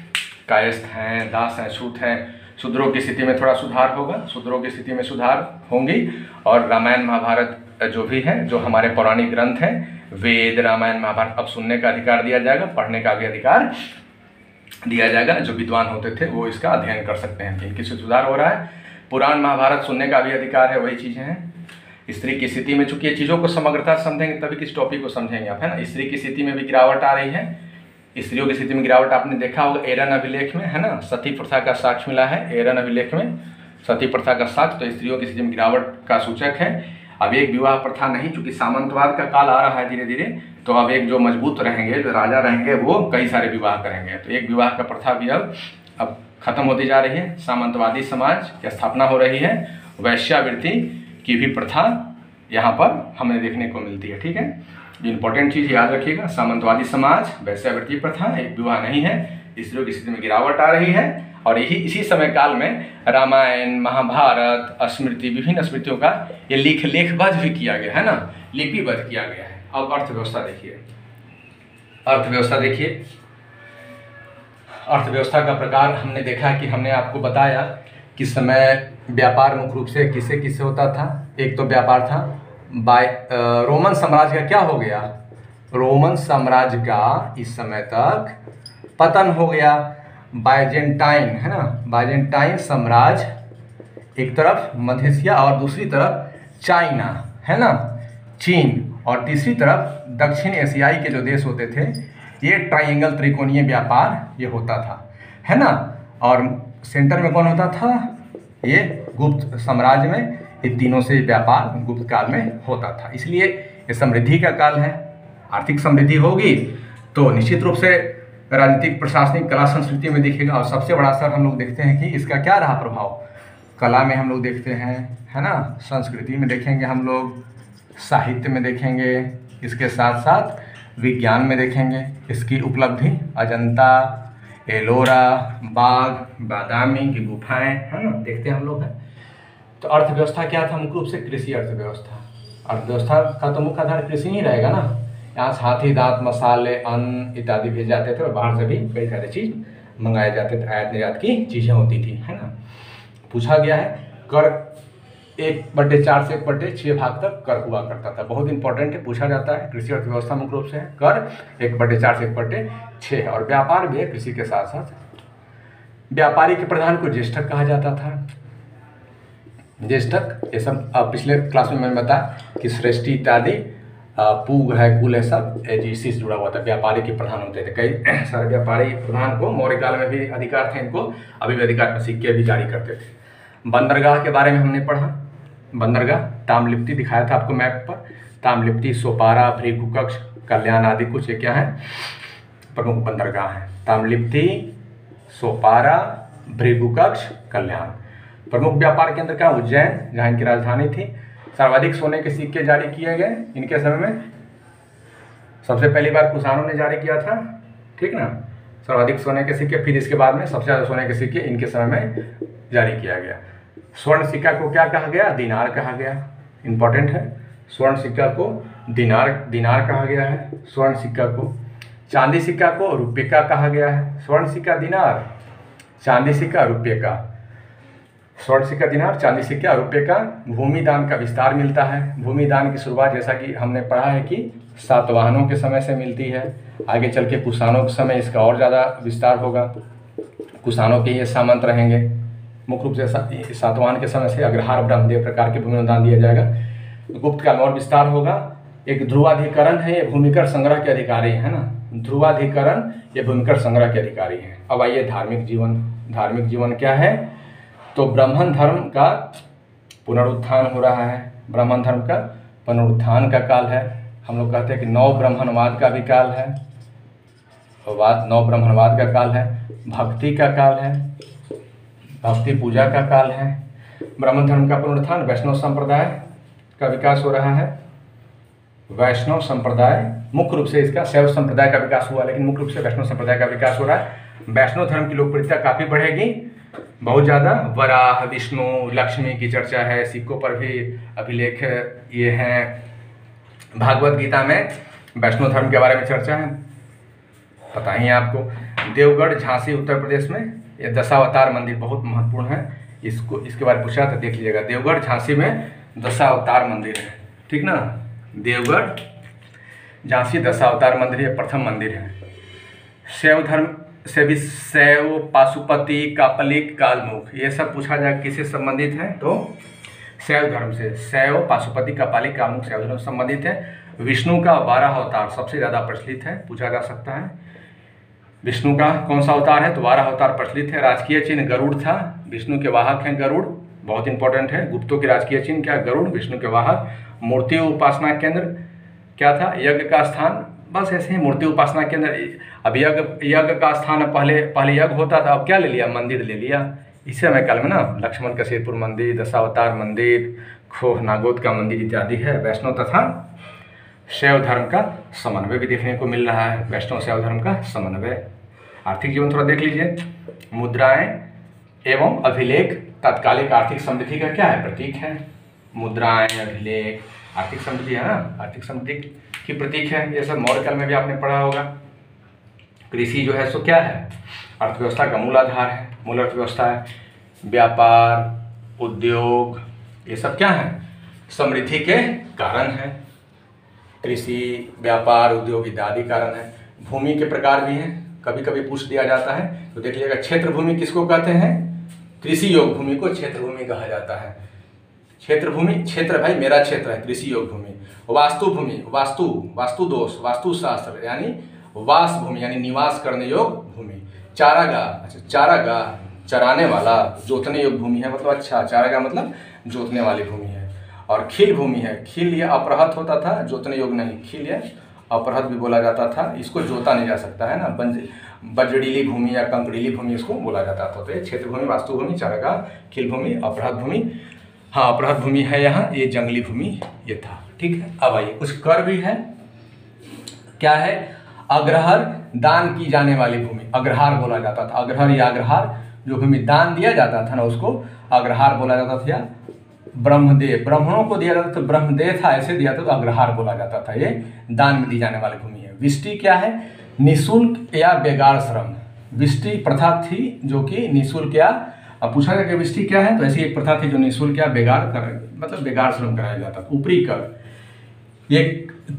कायस्थ हैं, दास हैं, छूत हैं। शूद्रों की स्थिति में थोड़ा सुधार होगा, शूद्रों की स्थिति में सुधार होंगी। और रामायण महाभारत जो भी है, जो हमारे पौराणिक ग्रंथ हैं, वेद, रामायण, महाभारत, अब सुनने का अधिकार दिया जाएगा, पढ़ने का भी अधिकार दिया जाएगा। जो विद्वान होते थे वो इसका अध्ययन कर सकते हैं। इनकी सुधार हो रहा है। पुराण महाभारत सुनने का भी अधिकार है, वही चीज़ें हैं। स्त्री की स्थिति में चूंकि ये चीज़ों को समग्रता समझेंगे तभी किस टॉपिक को समझेंगे आप, है ना। स्त्री की स्थिति में भी गिरावट आ रही है। स्त्रियों की स्थिति में गिरावट आपने देखा होगा एरन अभिलेख में, है ना, सती प्रथा का साक्ष्य मिला है एरन अभिलेख में, सती प्रथा का साक्ष्य। तो स्त्रियों की स्थिति में गिरावट का सूचक है। अब एक विवाह प्रथा नहीं, चूंकि सामंतवाद का काल आ रहा है धीरे धीरे, तो अब एक जो मजबूत रहेंगे, जो राजा रहेंगे, वो कई सारे विवाह करेंगे। तो एक विवाह का प्रथा भी अब खत्म होती जा रही है। सामंतवादी समाज की स्थापना हो रही है। वैश्यावृत्ति की भी प्रथा यहाँ पर हमें देखने को मिलती है। ठीक है, इंपॉर्टेंट चीज़ याद रखिएगा, सामंतवादी समाज, वैश्यावृत्ति प्रथा, एक विवाह नहीं है। स्त्रियों की स्थिति में गिरावट आ रही है। और यही इसी समय काल में रामायण, महाभारत, स्मृति, विभिन्न स्मृतियों का ये लेखबद्ध भी किया गया है ना, लिपिबद्ध किया गया है। अब अर्थव्यवस्था देखिए, अर्थव्यवस्था देखिए। अर्थव्यवस्था का प्रकार हमने देखा कि हमने आपको बताया कि समय व्यापार मुख्य रूप से किससे किससे होता था। एक तो व्यापार था रोमन साम्राज्य का क्या हो गया, रोमन साम्राज्य का इस समय तक पतन हो गया। बाइजेंटाइन, है ना, बाइजेंटाइन साम्राज्य एक तरफ मध्य एशिया और दूसरी तरफ चाइना, है ना, चीन, और तीसरी तरफ दक्षिण एशियाई के जो देश होते थे, ये ट्रायंगल त्रिकोणीय व्यापार ये होता था, है ना। और सेंटर में कौन होता था, ये गुप्त साम्राज्य में ये तीनों से व्यापार गुप्त काल में होता था। इसलिए ये समृद्धि का काल है। आर्थिक समृद्धि होगी तो निश्चित रूप से राजनीतिक, प्रशासनिक, कला, संस्कृति में दिखेगा। और सबसे बड़ा असर हम लोग देखते हैं कि इसका क्या रहा प्रभाव, कला में हम लोग देखते हैं, है ना, संस्कृति में देखेंगे हम लोग, साहित्य में देखेंगे, इसके साथ साथ विज्ञान में देखेंगे। इसकी उपलब्धि अजंता, एलोरा, बाघ, बादामी की गुफाएं, है ना, देखते हैं हम लोग हैं। तो अर्थव्यवस्था क्या था, मुख्य रूप से कृषि अर्थव्यवस्था। अर्थव्यवस्था का तो मुख्य आधार कृषि ही रहेगा ना। यहाँ से हाथी दांत, मसाले, अन्न इत्यादि भेजे जाते थे और बाहर से भी कई सारी चीज़ मंगाए जाते थे। आयात निर्यात की चीज़ें होती थी, है ना। पूछा गया है कर 1/4 से 1/6 भाग तक कर हुआ करता था। बहुत इंपॉर्टेंट है, पूछा जाता है। कृषि अर्थव्यवस्था मुख्य रूप से है कर 1/4 से 1/6 है। और व्यापार भी है कृषि के साथ साथ। व्यापारी के प्रधान को ज्येष्ठक कहा जाता था। ज्येष्ठक ये सब पिछले क्लास में मैंने बताया कि श्रेष्ठी इत्यादि, पूग है, कुल है, सब इसी से जुड़ा हुआ था। व्यापारी के प्रधान होते थे। कई सारे व्यापारी प्रधान को मौर्य काल में भी अधिकार थे, इनको अभी भी अधिकार में सिक्के भी जारी करते थे। बंदरगाह के बारे में हमने पढ़ा। बंदरगाह ताम्रलिप्ति दिखाया था आपको मैप पर। ताम्रलिप्ति, सोपारा, भृगुकक्ष, कल्याण आदि कुछ ये क्या है, प्रमुख बंदरगाह है। ताम्रलिप्ति, सोपारा, भृगुकक्ष, कल्याण। प्रमुख व्यापार केंद्र का उज्जैन, जहाँ इनकी राजधानी थी। सर्वाधिक सोने के सिक्के जारी किए गए इनके समय में। सबसे पहली बार कुषाणों ने जारी किया था, ठीक ना, सर्वाधिक सोने के सिक्के। फिर इसके बाद में सबसे ज़्यादा सोने के सिक्के इनके समय में जारी किया गया। स्वर्ण सिक्का को क्या कहा गया? दिनार कहा गया। इंपॉर्टेंट है, स्वर्ण सिक्का को दिनार कहा गया है, स्वर्ण सिक्का को। चांदी सिक्का को रुपये का कहा गया है। स्वर्ण सिक्का दिनार, चांदी सिक्का रुपये का। स्वर्ण सिक्का दिनार, चांदी सिक्का रुपये का। भूमि दान का विस्तार मिलता है। भूमि दान की शुरुआत जैसा कि हमने पढ़ा है कि सातवाहनों के समय से मिलती है। आगे चल के कुषाणों के समय इसका और ज़्यादा विस्तार होगा। कुषाणों के ये सामंत रहेंगे। मुख्य रूप से सातवाहन के समय से अग्रहार ब्रह्मदेव प्रकार के भूमि में दान दिया जाएगा। गुप्त काल में और विस्तार होगा। एक ध्रुवाधिकरण है, ये भूमिकर संग्रह के अधिकारी है ना। ध्रुवाधिकरण ये भूमिकर संग्रह के अधिकारी हैं। अब आइए धार्मिक जीवन। धार्मिक जीवन क्या है? तो ब्राह्मण धर्म का पुनरुत्थान हो रहा है। ब्राह्मण धर्म का पुनरुत्थान का काल है। हम लोग कहते हैं कि नव ब्राह्मणवाद का भी काल है। नव ब्राह्मणवाद का काल है। भक्ति का काल है, भक्ति पूजा का काल है। ब्राह्मण धर्म का पुनरुत्थान, वैष्णव संप्रदाय का विकास हो रहा है। वैष्णव संप्रदाय मुख्य रूप से इसका शैव संप्रदाय का विकास हुआ, लेकिन मुख्य रूप से वैष्णव संप्रदाय का विकास हो रहा है। वैष्णव धर्म की लोकप्रियता काफ़ी बढ़ेगी, बहुत ज़्यादा। वराह, विष्णु, लक्ष्मी की चर्चा है। सिक्कों पर भी अभिलेख ये हैं। भागवत गीता में वैष्णव धर्म के बारे में चर्चा है, पता ही है आपको। देवगढ़, झांसी, उत्तर प्रदेश में ये दशावतार मंदिर बहुत महत्वपूर्ण है। इसके बारे में पूछा तो देख लीजिएगा। देवगढ़, झांसी में दशावतार मंदिर है, ठीक ना। देवगढ़, झांसी दशावतार मंदिर ये प्रथम मंदिर है। शैव धर्म से भी शैव, पाशुपति, कापलिक, कालमुख ये सब पूछा जाए किससे संबंधित है? तो शैव धर्म से। शैव, पाशुपति, कापालिक, कामुक शैव धर्म से संबंधित है। विष्णु का 12 अवतार सबसे ज़्यादा प्रचलित है, पूछा जा सकता है। विष्णु का कौन सा अवतार है? तो 12 अवतार प्रचलित है। राजकीय चिन्ह गरुड़ था, विष्णु के वाहक हैं गरुड़, बहुत इंपॉर्टेंट है। गुप्तों के राजकीय चिन्ह क्या? गरुड़, विष्णु के वाहक। मूर्ति उपासना केंद्र क्या था? यज्ञ का स्थान। बस ऐसे ही मूर्ति उपासना केंद्र। अब यज्ञ का स्थान पहले यज्ञ होता था, अब क्या ले लिया? मंदिर ले लिया। इस समय काल में ना लक्ष्मण कसेरपुर मंदिर, दशावतार मंदिर, खोह नागोद का मंदिर इत्यादि है। वैष्णव तथा शैव धर्म का समन्वय भी देखने को मिल रहा है। वैष्णव शैव धर्म का समन्वय। आर्थिक जीवन थोड़ा देख लीजिए। मुद्राएं एवं अभिलेख तात्कालिक आर्थिक समृद्धि का क्या है? प्रतीक है। मुद्राएं, अभिलेख आर्थिक समृद्धि है ना, आर्थिक समृद्धि की प्रतीक है। ये सब मौर्य काल में भी आपने पढ़ा होगा। कृषि जो है सो क्या है? अर्थव्यवस्था का मूल आधार है, मूल अर्थव्यवस्था है। व्यापार, उद्योग ये सब क्या है? समृद्धि के कारण है। कृषि, व्यापार, उद्योग इत्यादि कारण है। भूमि के प्रकार भी हैं, कभी कभी पूछ दिया जाता है तो देख लीजिएगा। क्षेत्र भूमि किसको कहते हैं? कृषि योग भूमि को क्षेत्र भूमि कहा जाता है। क्षेत्र भूमि, क्षेत्र भाई मेरा क्षेत्र है, कृषि योग भूमि। वास्तु भूमि, वास्तु दोष, वास्तु शास्त्र यानी वास भूमि यानी निवास करने योग भूमि। चारागाह, अच्छा चारागाह चराने वाला, जोतने योग भूमि है, मतलब अच्छा चारागाह मतलब जोतने वाली भूमि है। और खील भूमि है। खील ये अपरहत होता था, जोतने योग नहीं। खील या अपरहत भी बोला जाता था, इसको जोता नहीं जा सकता है ना। बजड़ीली भूमि या कंकड़ीली भूमि इसको बोला जाता था। तो ये क्षेत्र भूमि, वास्तु भूमि, चारागाह, खील भूमि, अपरहत भूमि। हाँ, अपरहत भूमि है यहाँ, ये जंगली भूमि ये था, ठीक है। अब आइए कुछ कर भी है। क्या है? अग्रहार, दान की जाने वाली भूमि, अग्रहार बोला जाता था। अग्रहर या अग्रहार जो भूमि दान दिया जाता था ना, उसको अग्रहार बोला जाता था। या ब्रह्मदेव, ब्राह्मणों को दिया जाता था, ब्रह्मदेव था ऐसे दिया था तो अग्रहार बोला जाता था। ये दान में दी जाने वाली भूमि है। विष्टि क्या है? निःशुल्क या बेगार श्रम। विष्टि प्रथा थी जो कि निःशुल्क या, अब पूछा गया कि विष्टि क्या है, तो ऐसी एक प्रथा थी जो निःशुल्क या बेगार मतलब बेगार श्रम कराया जाता था। ऊपरी कर ये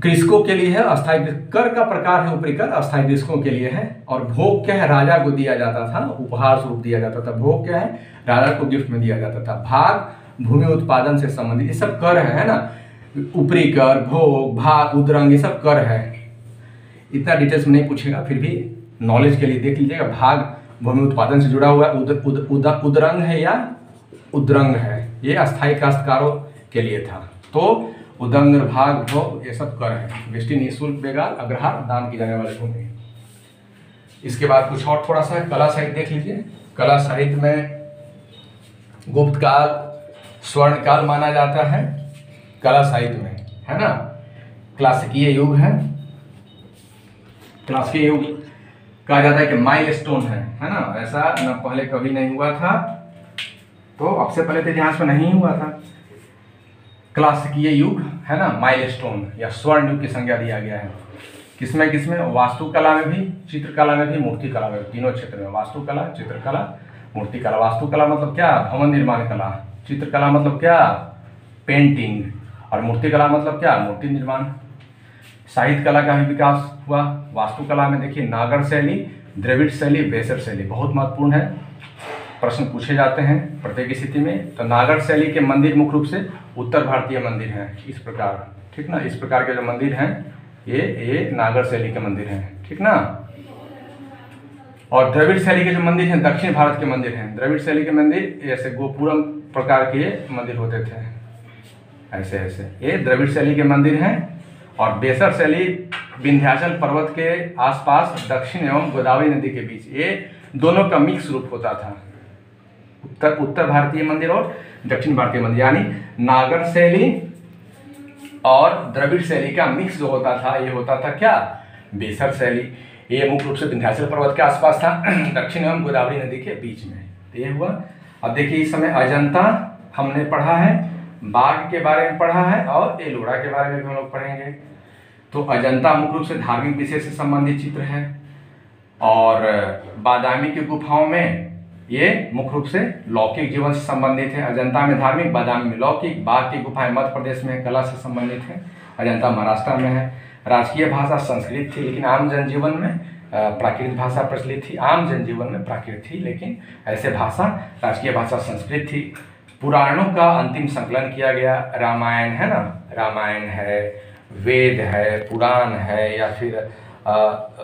कृषकों के लिए है। अस्थायी कर का प्रकार है ऊपरी कर, अस्थायी कृषकों के लिए है। और भोग क्या है? राजा को दिया जाता था, उपहार स्वरूप दिया जाता था। भोग क्या है? राजा को गिफ्ट में दिया जाता था। भाग, भूमि उत्पादन से संबंधित ये सब कर है ना। ऊपरी कर, भोग, भाग, उद्रंग ये सब कर है। इतना डिटेल्स में नहीं पूछेगा, फिर भी नॉलेज के लिए देख लीजिएगा। भाग भूमि उत्पादन से जुड़ा हुआ उद्रंग है या उद्रंग है, ये अस्थायी काश्तकारों के लिए था। तो उदंग, भाग, भोग ये सब कर है। विष्टि, निःशुल्क, बेगार, अग्रहार, दान की जाने वाली भूमि। इसके बाद कुछ और थोड़ा सा कला साहित्य देख लीजिए। कला साहित्य में गुप्त काल, स्वर्ण काल माना जाता है कला साहित्य में, है ना। क्लासिकीय युग है। क्लासिकीय युग कहा जाता है कि माइलस्टोन है ना। ऐसा न पहले कभी नहीं हुआ था तो अब से पहले तो इतिहास में नहीं हुआ था। क्लासिकीय युग है ना, माइलस्टोन या स्वर्ण युग की संज्ञा दिया गया है। किसमें किसमें? वास्तुकला में भी, चित्रकला में भी, मूर्तिकला में भी, तीनों क्षेत्र में। वास्तुकला, चित्रकला, मूर्तिकला। वास्तुकला मतलब क्या? भवन निर्माण कला। चित्रकला मतलब क्या? पेंटिंग। और मूर्तिकला मतलब क्या? मूर्ति निर्माण। साहित्य कला का भी विकास हुआ। वास्तुकला में देखिए नागर शैली, द्रविड़ शैली, बेसर शैली बहुत महत्वपूर्ण है, प्रश्न पूछे जाते हैं प्रत्येक स्थिति में। तो नागर शैली के मंदिर मुख्य रूप से उत्तर भारतीय मंदिर हैं, इस प्रकार, ठीक ना। इस प्रकार के जो मंदिर हैं ये नागर शैली के मंदिर हैं, ठीक ना। और द्रविड़ शैली के जो मंदिर हैं दक्षिण भारत के मंदिर हैं। द्रविड़ शैली के मंदिर ऐसे गोपुरम प्रकार के मंदिर होते थे, ऐसे ऐसे, ये द्रविड़ शैली के मंदिर हैं। और बेसर शैली विंध्याचल पर्वत के आसपास दक्षिण एवं गोदावरी नदी के बीच, ये दोनों का मिक्स रूप होता था। उत्तर भारतीय मंदिर और दक्षिण भारतीय मंदिर, यानी नागर शैली और द्रविड़ शैली का मिक्स जो होता था ये होता था क्या? बेसर शैली। ये मुख्य रूप से विंध्याचल पर्वत के आसपास था, दक्षिण एवं गोदावरी नदी के बीच में। तो ये हुआ। अब देखिए इस समय अजंता हमने पढ़ा है, बाघ के बारे में पढ़ा है और एलोरा के बारे में भी हम लोग पढ़ेंगे। तो अजंता मुख्य रूप से धार्मिक विषय से संबंधित चित्र है। और बादामी की गुफाओं में ये मुख्य रूप से लौकिक जीवन से संबंधित है। अजंता में धार्मिक, बादामी में लौकिक। बाघ की गुफाएं मध्य प्रदेश में कला से संबंधित है। अजंता महाराष्ट्र में है। राजकीय भाषा संस्कृत थी, लेकिन आम जनजीवन में प्राकृत भाषा प्रचलित थी। आम जनजीवन में प्राकृत थी, लेकिन ऐसे भाषा राजकीय भाषा संस्कृत थी। पुराणों का अंतिम संकलन किया गया। रामायण है ना, रामायण है, वेद है, पुराण है, या फिर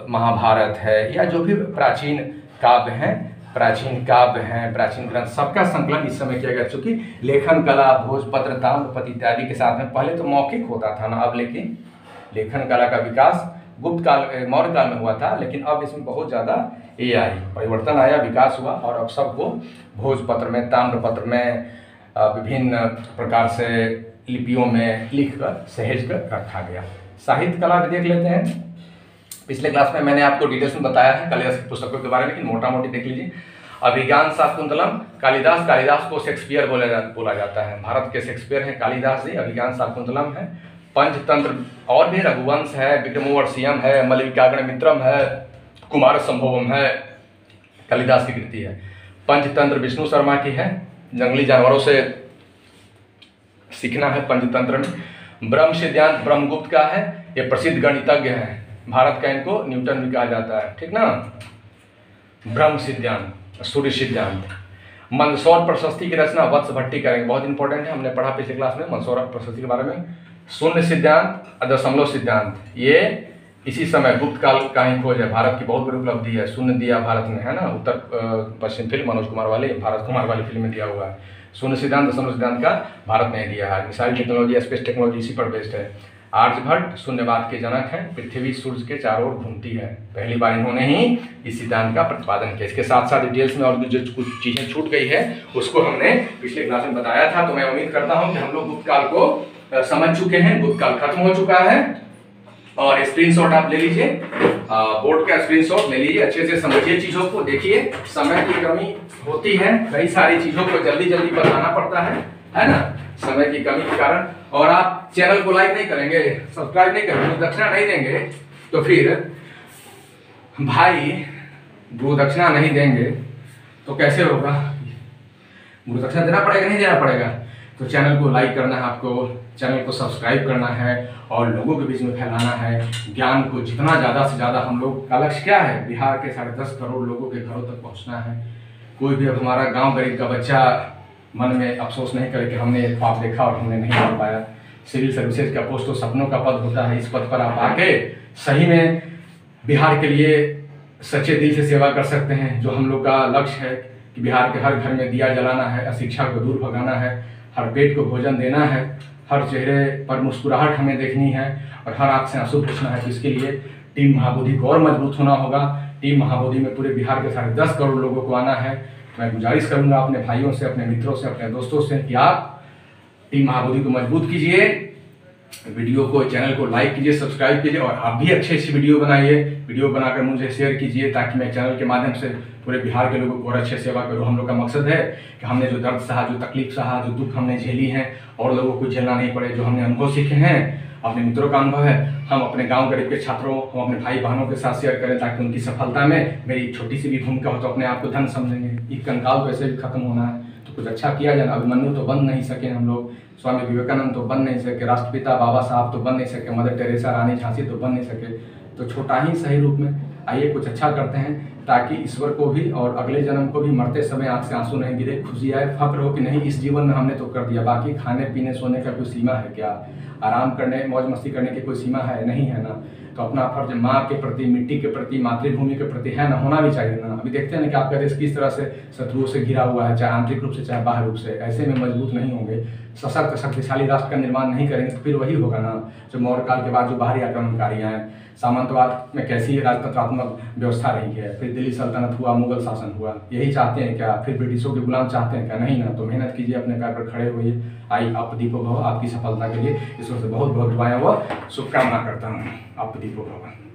महाभारत है, या जो भी प्राचीन काव्य हैं, प्राचीन ग्रंथ, सबका संकलन इस समय किया गया। चूँकि लेखन कला, भोजपत्र, ताम्रपत्र इत्यादि के साथ में पहले तो मौखिक होता था ना, अब लेकिन लेखन कला का विकास गुप्त काल, मौर्य काल में हुआ था, लेकिन अब इसमें बहुत ज़्यादा परिवर्तन आया, विकास हुआ। और अब सबको भोजपत्र में, ताम्रपत्र में, विभिन्न प्रकार से लिपियों में लिखकर सहेज कर रखा गया। साहित्य कला भी देख लेते हैं। पिछले क्लास में मैंने आपको डिटेल्स में बताया है कालिदास की पुस्तकों के बारे में, लेकिन मोटा मोटी देख लीजिए। अभिज्ञान शाकुंतलम कालिदास को शेक्सपियर बोला जाता है। भारत के शेक्सपियर हैं कालिदास जी। अभिज्ञान शाकुंतलम है। पंचतंत्र और भी रघुवंश है, विक्रमोर्वशीयम है, मलविकाग्निमित्रम है, कुमार संभवम है, कालिदास की कृति है। पंचतंत्र विष्णु शर्मा की है। जंगली जानवरों से सीखना है पंचतंत्र में। ब्रह्म सिद्धांत ब्रह्मगुप्त का है, ये प्रसिद्ध गणितज्ञ हैं। भारत का इनको न्यूटन भी कहा जाता है, ठीक ना। ब्रह्म सिद्धांत, सूर्य सिद्धांत। मंदसौर प्रशस्ति की रचना वत्स भट्टी करेंगे, बहुत इंपॉर्टेंट है, हमने पढ़ा पिछले क्लास में मंदसौर प्रशस्ति के बारे में। शून्य सिद्धांत, दशमलव सिद्धांत, ये इसी समय गुप्त काल का ही खोज है। भारत की बहुत बड़ी उपलब्धि है। शून्य दिया भारत ने, है ना, उत्तर पश्चिम फिल्म मनोज कुमार वाली, भारत कुमार वाली फिल्म में दिया हुआ है। शून्य सिद्धांत, दशमलव सिद्धांत का भारत ने दिया है। मिसाइल टेक्नोलॉजी, स्पेस टेक्नोलॉजी इसी पर बेस्ड है। आर्यभट्ट शून्यवाद के जनक हैं। पृथ्वी सूर्य के चारों ओर घूमती है, पहली बार इन्होंने ही इस सिद्धांत का प्रतिपादन किया। इसके साथ साथ डिटेल्स में और जो कुछ चीज़ें छूट गई है उसको हमने पिछले क्लास में बताया था। तो मैं उम्मीद करता हूँ कि हम लोग गुप्त काल को समझ चुके हैं। गुप्त काल खत्म हो चुका है। और स्क्रीनशॉट आप ले लीजिए, बोर्ड का स्क्रीनशॉट ले लीजिए, अच्छे से समझिए चीज़ों को, देखिए। समय की कमी होती है, कई सारी चीज़ों को जल्दी जल्दी बताना पड़ता है ना, समय की कमी के कारण। और आप चैनल को लाइक नहीं करेंगे, सब्सक्राइब नहीं करेंगे, दक्षिणा नहीं देंगे, तो फिर भाई गुरु दक्षिणा नहीं देंगे तो कैसे होगा? गुरु दक्षिणा देना पड़ेगा, नहीं देना पड़ेगा? तो चैनल को लाइक करना है आपको, चैनल को सब्सक्राइब करना है और लोगों के बीच में फैलाना है ज्ञान को। जितना ज़्यादा से ज़्यादा, हम लोग का लक्ष्य क्या है? बिहार के 10.5 करोड़ लोगों के घरों तक पहुंचना है। कोई भी अब हमारा गांव गरीब का बच्चा मन में अफसोस नहीं करे कि हमने ख्वाब देखा और हमने नहीं कर पाया। सिविल सर्विसेज का पोस्ट तो सपनों का पद होता है। इस पद पर आप आके सही में बिहार के लिए सच्चे दिल से सेवा कर सकते हैं। जो हम लोग का लक्ष्य है कि बिहार के हर घर में दिया जलाना है, अशिक्षा को दूर भगाना है, हर पेट को भोजन देना है, हर चेहरे पर मुस्कुराहट हमें देखनी है और हर आँख से आंसू पूछना है। तो इसके लिए टीम महाबोधि को और मजबूत होना होगा। टीम महाबोधि में पूरे बिहार के 10.5 करोड़ लोगों को आना है। मैं गुजारिश करूंगा अपने भाइयों से, अपने मित्रों से, अपने दोस्तों से कि आप टीम महाबोधि को मजबूत कीजिए वीडियो को, चैनल को लाइक कीजिए, सब्सक्राइब कीजिए और आप भी अच्छी अच्छी वीडियो बनाइए, वीडियो बनाकर मुझे शेयर कीजिए ताकि मैं चैनल के माध्यम से पूरे बिहार के लोगों को और अच्छे सेवा करूँ। हम लोग का मकसद है कि हमने जो दर्द सहा, जो तकलीफ सहा, जो दुख हमने झेली हैं और लोगों को झेलना नहीं पड़े, जो हमने अनुभव सीखे हैं, अपने मित्रों का अनुभव है, हम अपने गांव गरीब के छात्रों, हम अपने भाई बहनों के साथ शेयर करें ताकि उनकी सफलता में मेरी छोटी सी भी भूमिका हो तो अपने आप को धन समझेंगे। ये कंकाल तो ऐसे भी खत्म होना है, तो कुछ अच्छा किया जाए। अभिमन्यु तो बन नहीं सके हम लोग, स्वामी विवेकानंद तो बन नहीं सके, राष्ट्रपिता बाबा साहब तो बन नहीं सके, मदर टेरेसा, रानी झांसी तो बन नहीं सके, तो छोटा ही सही रूप में आइए कुछ अच्छा करते हैं ताकि ईश्वर को भी और अगले जन्म को भी मरते समय आँख से आंसू नहीं गिरे, खुशी आए, फक्र हो कि नहीं इस जीवन में हमने तो कर दिया। बाकी खाने पीने सोने का कोई सीमा है क्या? आराम करने, मौज मस्ती करने की कोई सीमा है? नहीं है ना। तो अपना फर्ज माँ के प्रति, मिट्टी के प्रति, मातृभूमि के प्रति है ना, होना भी चाहिए ना। अभी देखते हैं ना कि आपका देश किस तरह से शत्रुओं से घिरा हुआ है, चाहे आंतरिक रूप से चाहे बाह्य रूप से। ऐसे में मजबूत नहीं होंगे, सशक्त शक्तिशाली राष्ट्र का निर्माण नहीं करेंगे तो फिर वही होगा ना जो मौर्य काल के बाद जो बाहरी आक्रमणकारी हैं। सामंतवाद में कैसी राजतंत्रात्मक व्यवस्था रही है, फिर दिल्ली सल्तनत हुआ, मुगल शासन हुआ, यही चाहते हैं क्या? फिर ब्रिटिशों के गुलाम चाहते हैं क्या? नहीं ना। तो मेहनत कीजिए, अपने पैर पर खड़े होइए। आई आप दीपो भव, आपकी सफलता के लिए ईश्वर से बहुत बहुत दुआएं व शुभकामना करता हूँ। आप दीपो भव।